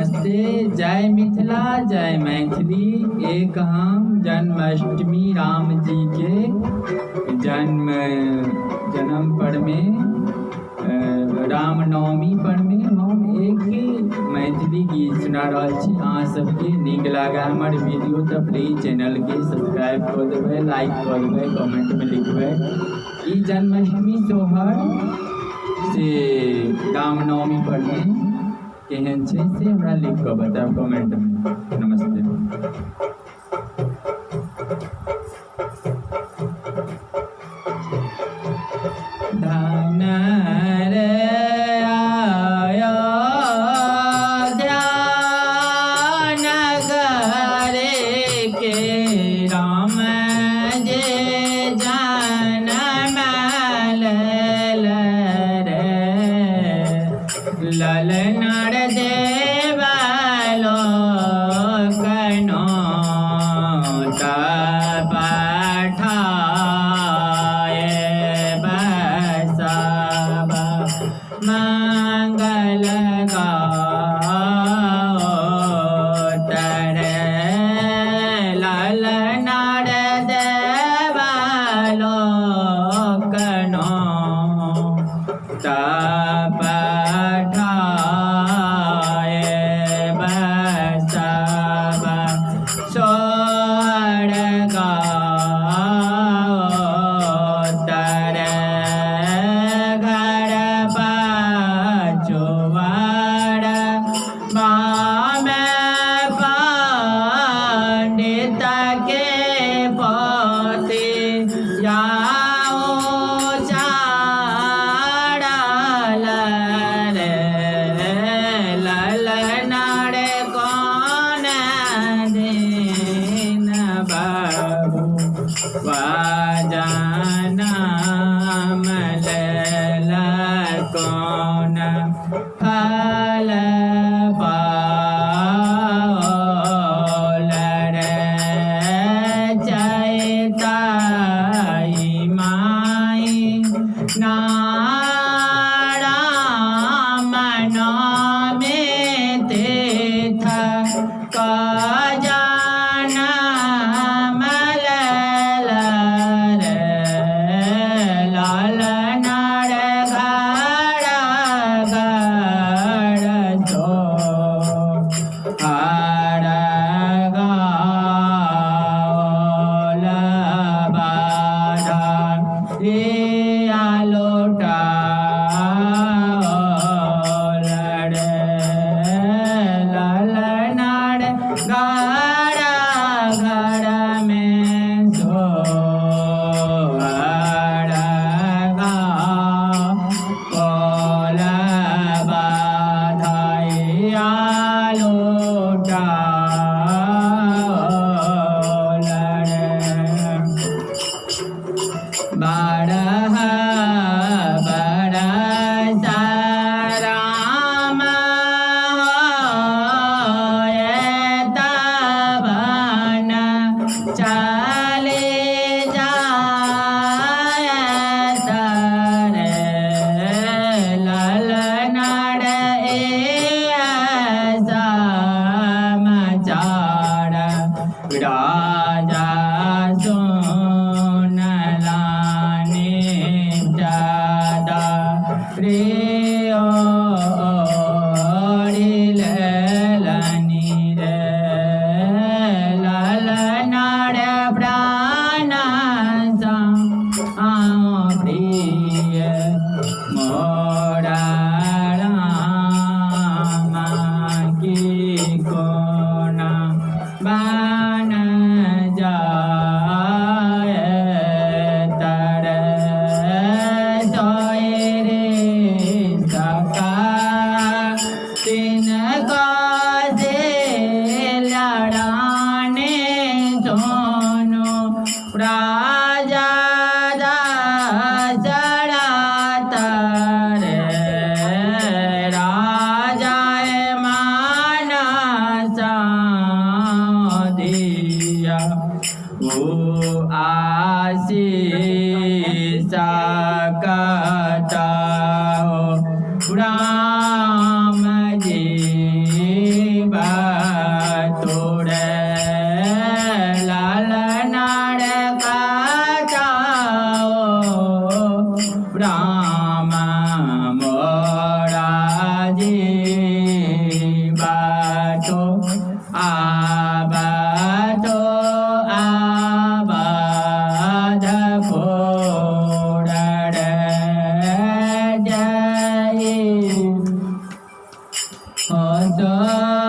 नमस्ते। जय मिथिला जय मैथिली। एक हम जन्माष्टमी राम जी के जन्म पर में रामनवमी पर में हम एक मैथिली गीत सुना रहा छी। अहाँ सबके नीक लागे हमर वीडियो तो प्लीज चैनल के सब्सक्राइब कर देबै, लाइक कर देबै, कमेंट में लिखबै। ई जन्माष्टमी सोहर से रामनवमी पर में केहन छै से हमरा लिख कऽ बतायब कमेंट में। नमस्ते। धन रे ललनार देवालो कनो पाठाए बसबा मंगल गातरे ललनार देवालो कनो कौन फल पाओल रे चैताई माई नाराम नामे तीर्थ राजा सोनलाने जादा रे ललनी रे ललनार प्राण प्रिय मोरा राम की कोना बान जाए तरे सोए रे सका तीन को से लड़ाने सोनो राजा दशरथ तरे राजा ओ आशीष सकता हो राम जी सा